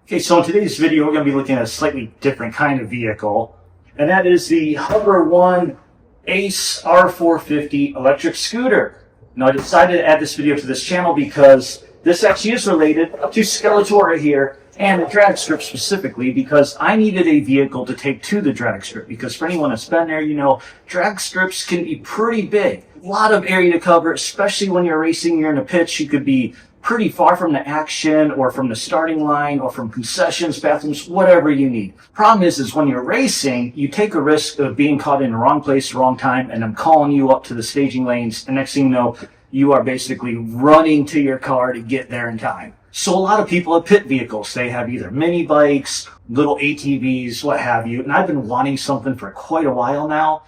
Okay, so in today's video, we're going to be looking at a slightly different kind of vehicle, and that is the Hover One Ace R450 electric scooter. Now, I decided to add this video to this channel because this actually is related to Skeletor here and the Dragstrip specifically, because I needed a vehicle to take to the Dragstrip. Because for anyone that's been there, you know, Dragstrips can be pretty big. A lot of area to cover, especially when you're racing, you're in a pitch, you could be pretty far from the action or from the starting line or from concessions, bathrooms, whatever you need. Problem is when you're racing, you take a risk of being caught in the wrong place, wrong time, and I'm calling you up to the staging lanes, and next thing you know, you are basically running to your car to get there in time. So a lot of people have pit vehicles. They have either mini bikes, little ATVs, what have you, and I've been wanting something for quite a while now.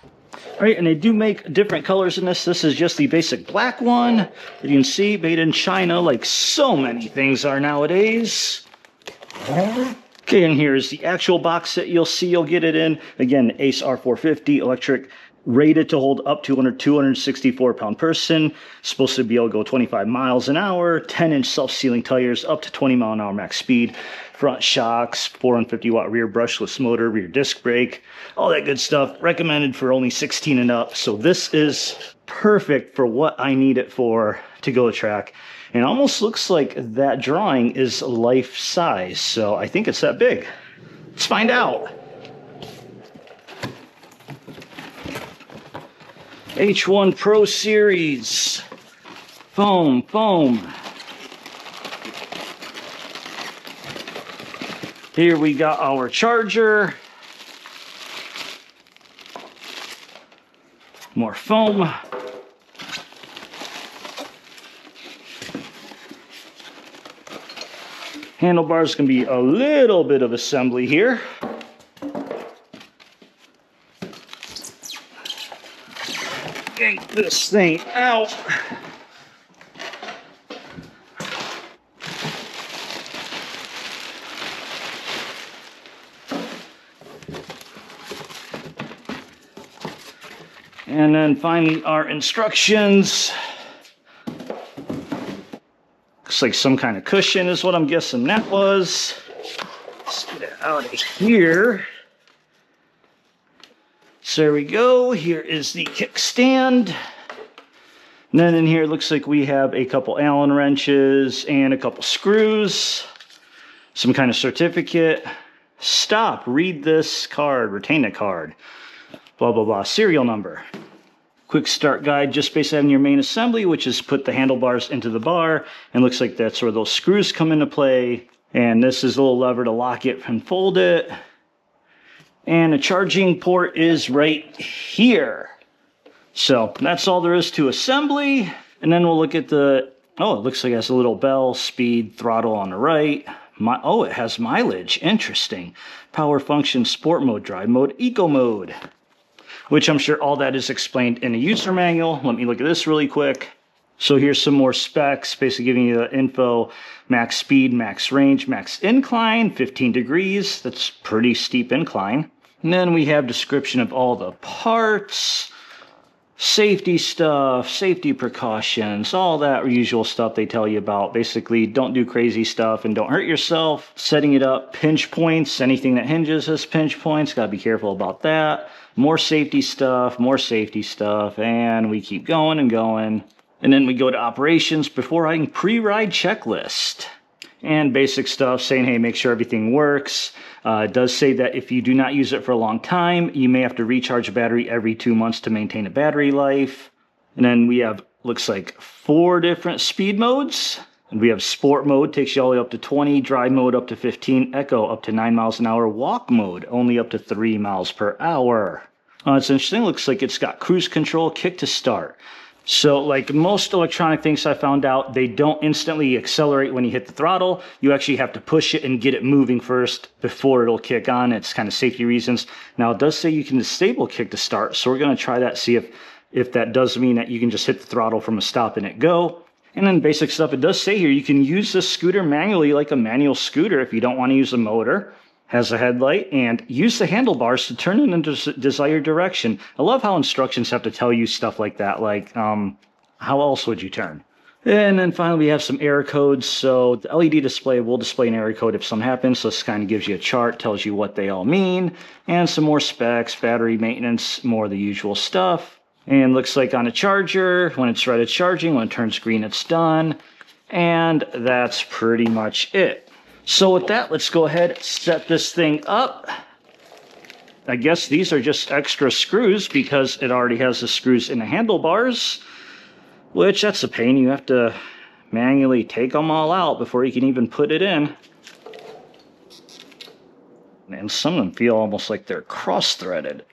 All right, and they do make different colors in this. This is just the basic black one. As you can see, made in China, like so many things are nowadays. Okay, and here's the actual box that you'll see you'll get it in. Again, Ace R450 electric, rated to hold up to 264-pound person. Supposed to be able to go 25 miles an hour, 10-inch self-sealing tires, up to 20-mile-an-hour max speed. Front shocks, 450-watt rear brushless motor, rear disc brake, all that good stuff. Recommended for only 16 and up. So this is perfect for what I need it for to go to track. And it almost looks like that drawing is life size. So I think it's that big. Let's find out. H-1 Pro Series. Foam. Here we got our charger. More foam. Handlebars can be a little bit of assembly here. Get this thing out. And then finally our instructions. Looks like some kind of cushion is what I'm guessing that was. Let's get it out of here. So there we go. Here is the kickstand. And then in here it looks like we have a couple Allen wrenches and a couple screws. Some kind of certificate. Stop, read this card, retain a card. Blah, blah, blah. Serial number. Quick start guide, just basically having your main assembly, which is put the handlebars into the bar. And looks like that's where those screws come into play. And this is a little lever to lock it and fold it. And a charging port is right here. So that's all there is to assembly. And then we'll look at the, oh, it looks like it has a little bell, speed, throttle on the right. Oh, it has mileage. Interesting. Power function, sport mode, drive mode, eco mode. Which I'm sure all that is explained in a user manual. Let me look at this really quick. So here's some more specs, basically giving you the info. Max speed, max range, max incline, 15 degrees. That's pretty steep incline. And then we have description of all the parts, safety stuff, safety precautions, all that usual stuff they tell you about. Basically, don't do crazy stuff and don't hurt yourself. Setting it up, pinch points. Anything that hinges has pinch points. Gotta be careful about that. More safety stuff, and we keep going and going. And then we go to operations, before riding pre-ride checklist. And basic stuff saying, hey, make sure everything works. It does say that if you do not use it for a long time, you may have to recharge a battery every 2 months to maintain a battery life. And then we have, looks like 4 different speed modes. And we have sport mode, takes you all the way up to 20, drive mode up to 15, eco up to 9 miles an hour, walk mode only up to 3 miles per hour. It's interesting, looks like it's got cruise control, kick to start. So like most electronic things I found out, they don't instantly accelerate when you hit the throttle. You actually have to push it and get it moving first before it'll kick on. It's kind of safety reasons. Now it does say you can disable kick to start, so we're going to try that, see if that does mean that you can just hit the throttle from a stop and it go. And then basic stuff, it does say here you can use this scooter manually like a manual scooter if you don't want to use a motor. Has a headlight, and use the handlebars to turn it in the desired direction. I love how instructions have to tell you stuff like that, like how else would you turn? And then finally we have some error codes. So the LED display will display an error code if something happens. So this kind of gives you a chart, tells you what they all mean, and some more specs, battery maintenance, more of the usual stuff. And looks like on a charger, when it's red, it's charging. When it turns green, it's done. And that's pretty much it. So with that, let's go ahead and set this thing up. I guess these are just extra screws because it already has the screws in the handlebars, which that's a pain. You have to manually take them all out before you can even put it in. And some of them feel almost like they're cross-threaded.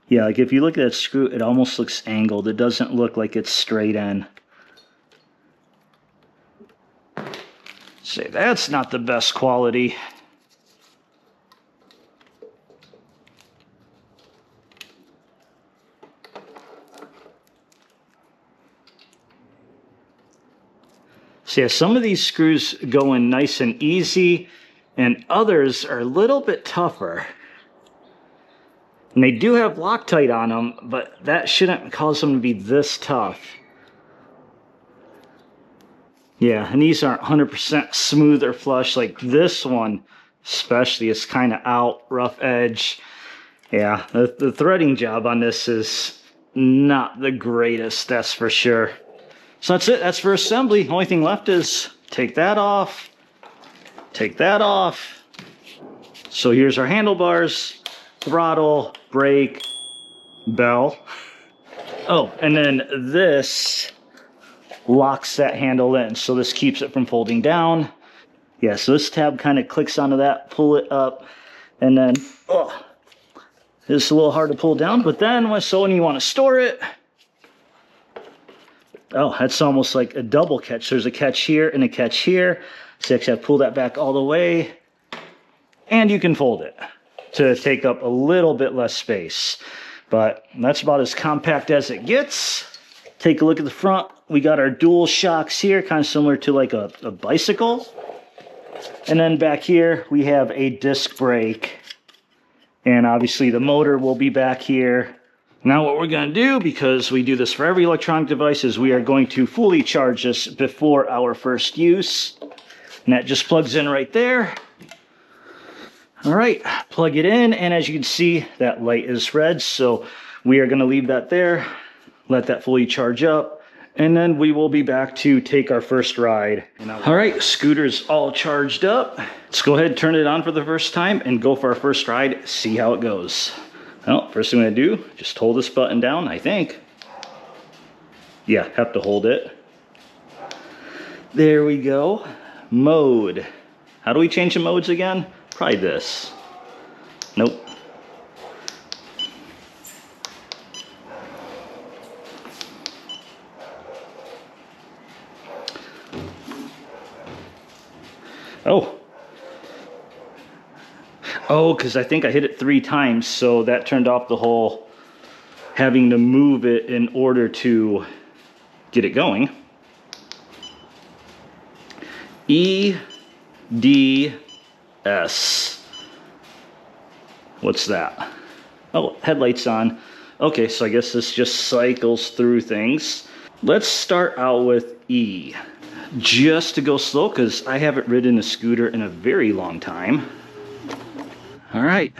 Yeah, like if you look at that screw, it almost looks angled. It doesn't look like it's straight in. Say, that's not the best quality. So yeah, some of these screws go in nice and easy, and others are a little bit tougher. And they do have Loctite on them, but that shouldn't cause them to be this tough. Yeah, and these aren't 100% smooth or flush. Like this one especially is kind of out, rough edge. Yeah, the threading job on this is not the greatest, that's for sure. So that's it, that's for assembly. Only thing left is take that off, take that off. So here's our handlebars, throttle, brake, bell. Oh, and then this locks that handle in, so this keeps it from folding down. Yeah, so this tab kind of clicks onto that, pull it up, and then, oh, it's a little hard to pull down, but then when you want to store it, oh, that's almost like a double catch. There's a catch here and a catch here. So you actually have to pull that back all the way, and you can fold it to take up a little bit less space. But that's about as compact as it gets. Take a look at the front. We got our dual shocks here, kind of similar to like a bicycle. And then back here, we have a disc brake. And obviously the motor will be back here. Now what we're going to do, because we do this for every electronic device, is we are going to fully charge this before our first use. And that just plugs in right there. All right, plug it in, and as you can see, that light is red, so we are going to leave that there, let that fully charge up, and then we will be back to take our first ride. All right, scooter's all charged up. Let's go ahead and turn it on for the first time and go for our first ride, see how it goes. Well, first thing I'm going to do, just hold this button down, I think. Yeah, have to hold it. There we go. Mode. How do we change the modes again? Probably this. Nope. Oh. Oh, because I think I hit it 3 times, so that turned off the whole having to move it in order to get it going. E, D, S. What's that? Oh, headlights on. Okay, so I guess this just cycles through things. Let's start out with E. Just to go slow, because I haven't ridden a scooter in a very long time. All right,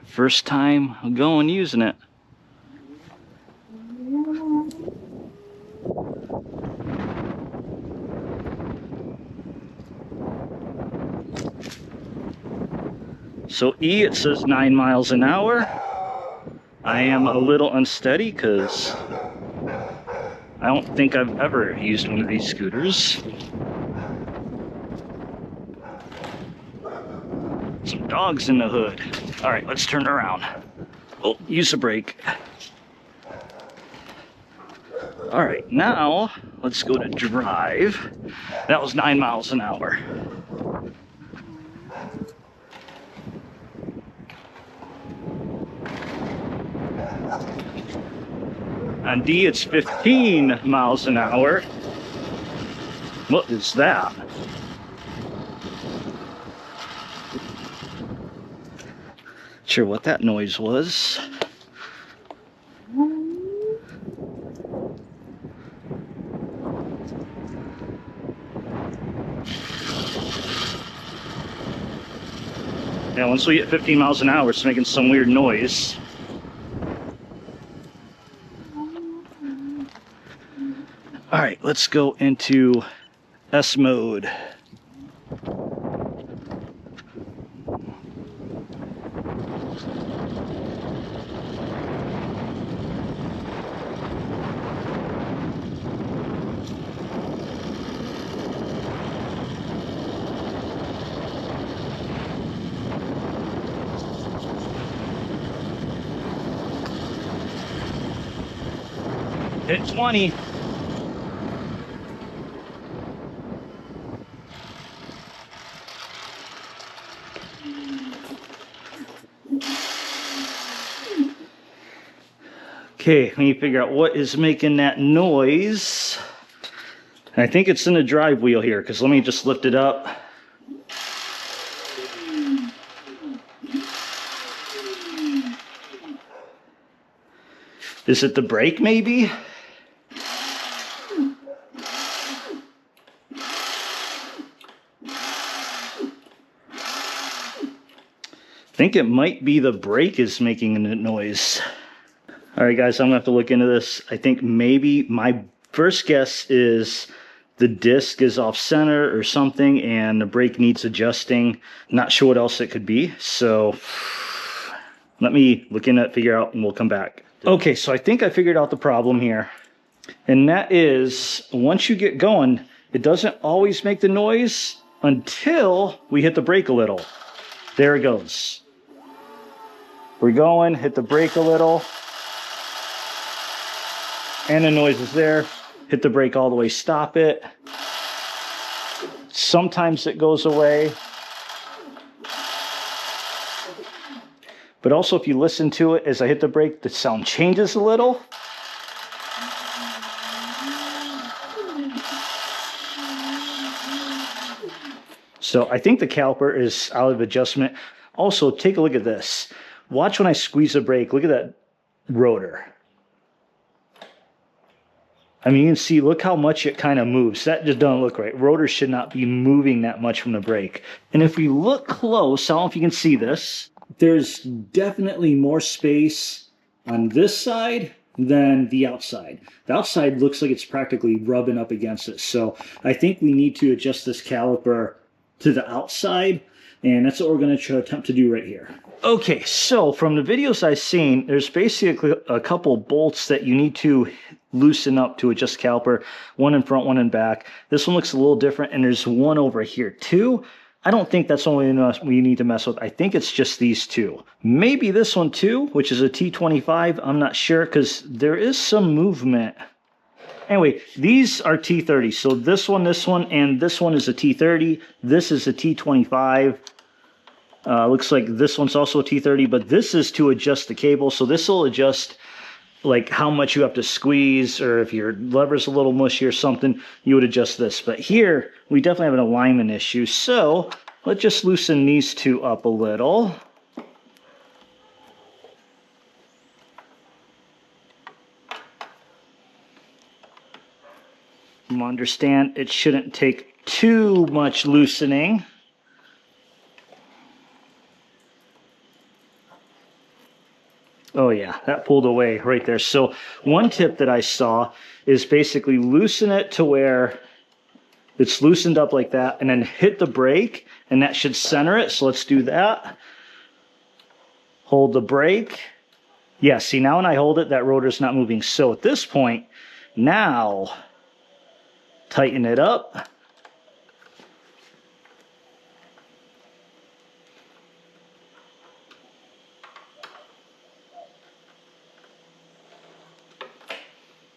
first time going using it. So E, it says 9 miles an hour. I am a little unsteady because I don't think I've ever used one of these scooters. Some dogs in the hood. All right, let's turn around. Oh, use the brake. All right, now let's go to drive. That was 9 miles an hour. On D, it's 15 miles an hour. What is that? Sure what that noise was. Yeah, once we hit 15 miles an hour, it's making some weird noise. All right, let's go into S mode. Hit 20. Okay, let me figure out what is making that noise. I think it's in the drive wheel here, because let me just lift it up. Is it the brake maybe? I think it might be the brake is making a noise. All right, guys, I'm gonna have to look into this. I think maybe my first guess is the disc is off center or something and the brake needs adjusting. Not sure what else it could be. So let me look into it, figure out, and we'll come back. Okay, so I think I figured out the problem here. And that is, once you get going, it doesn't always make the noise until we hit the brake a little. There it goes. We're going, hit the brake a little. And the noise is there. Hit the brake all the way, stop it. Sometimes it goes away. But also if you listen to it as I hit the brake, the sound changes a little. So I think the caliper is out of adjustment. Also, take a look at this. Watch when I squeeze the brake. Look at that rotor. I mean, you can see, look how much it kind of moves. That just doesn't look right. Rotors should not be moving that much from the brake. And if we look close, I don't know if you can see this, there's definitely more space on this side than the outside. The outside looks like it's practically rubbing up against it. So I think we need to adjust this caliper to the outside, and that's what we're going to attempt to do right here. Okay, so from the videos I've seen, there's basically a couple bolts that you need to loosen up to adjust caliper, one in front, one in back. This one looks a little different, and there's one over here too. I don't think that's only we need to mess with. I think it's just these two. Maybe this one too, which is a T25. I'm not sure, because there is some movement. Anyway, these are T30. So this one, and this one is a T30. This is a T25. Looks like this one's also a T30, but this is to adjust the cable. So this will adjust like how much you have to squeeze, or if your lever's a little mushy or something, you would adjust this. But here, we definitely have an alignment issue. So let's just loosen these two up a little. You understand it shouldn't take too much loosening. Oh yeah, that pulled away right there. So one tip that I saw is basically loosen it to where it's loosened up like that, and then hit the brake, and that should center it. So let's do that. Hold the brake. Yeah, see, now when I hold it, that rotor's not moving. So at this point, now tighten it up.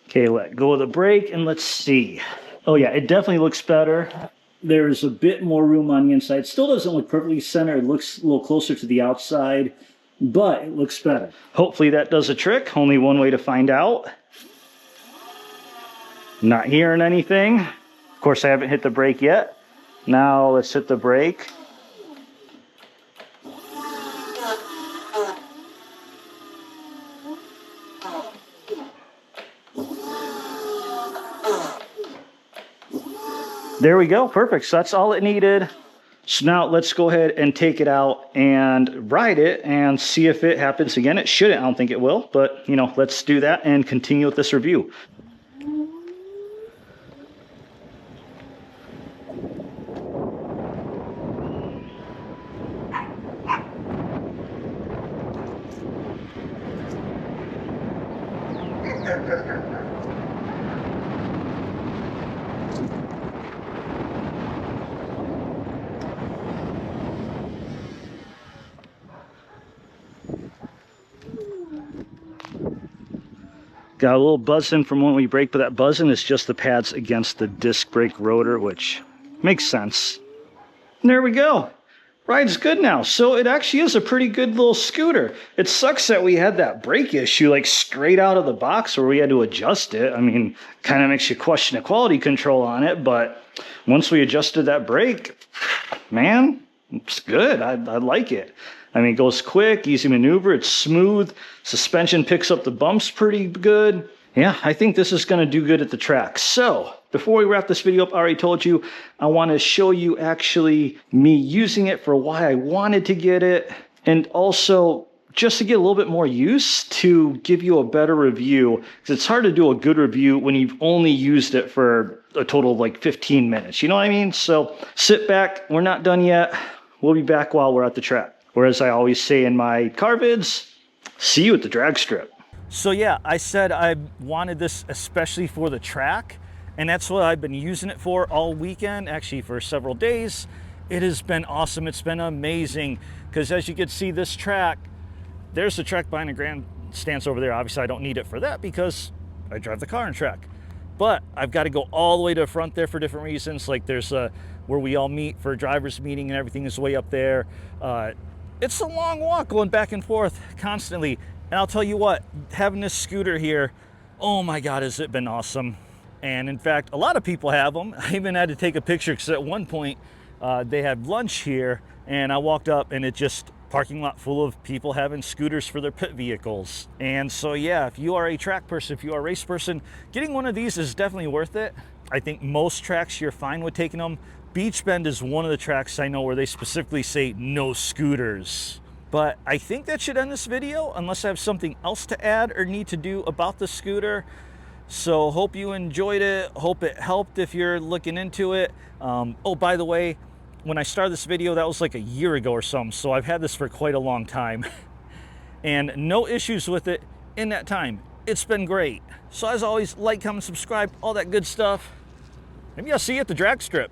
Okay, let go of the brake, and let's see. Oh yeah, it definitely looks better. There's a bit more room on the inside. Still doesn't look perfectly centered. It looks a little closer to the outside, but it looks better. Hopefully that does a trick. Only one way to find out. Not hearing anything. Of course, I haven't hit the brake yet. Now let's hit the brake. There we go, perfect. So that's all it needed. So now let's go ahead and take it out and ride it and see if it happens again. It shouldn't, I don't think it will, but you know, let's do that and continue with this review. Got a little buzzing from when we brake, but that buzzing is just the pads against the disc brake rotor, which makes sense. And there we go. Rides good now. So it actually is a pretty good little scooter. It sucks that we had that brake issue like straight out of the box where we had to adjust it. I mean, kind of makes you question the quality control on it, but once we adjusted that brake, man, it's good. I like it. I mean, it goes quick, easy maneuver, it's smooth, suspension picks up the bumps pretty good. Yeah, I think this is gonna do good at the track. So, before we wrap this video up, I already told you, I wanna show you actually me using it for why I wanted to get it, and also just to get a little bit more use to give you a better review, because it's hard to do a good review when you've only used it for a total of like 15 minutes, you know what I mean? So, sit back, we're not done yet. We'll be back while we're at the track. Or as I always say in my car vids, see you at the drag strip. So yeah, I said I wanted this especially for the track, and that's what I've been using it for all weekend, actually for several days. It has been awesome, it's been amazing, because as you can see this track, there's the track behind the grandstands over there. Obviously I don't need it for that because I drive the car on track. But I've got to go all the way to the front there for different reasons, like there's where we all meet for a driver's meeting and everything is way up there. It's a long walk going back and forth constantly. And I'll tell you what, having this scooter here, oh my God, has it been awesome. And in fact, a lot of people have them. I even had to take a picture because at one point they had lunch here and I walked up and it just parking lot full of people having scooters for their pit vehicles. And so yeah, if you are a track person, if you are a race person, getting one of these is definitely worth it. I think most tracks you're fine with taking them. Beach Bend is one of the tracks I know where they specifically say no scooters. But I think that should end this video unless I have something else to add or need to do about the scooter. So hope you enjoyed it. Hope it helped if you're looking into it. Oh, by the way, when I started this video, that was like a year ago or something. So I've had this for quite a long time and no issues with it in that time. It's been great. So as always, like, comment, subscribe, all that good stuff. Maybe I'll see you at the drag strip.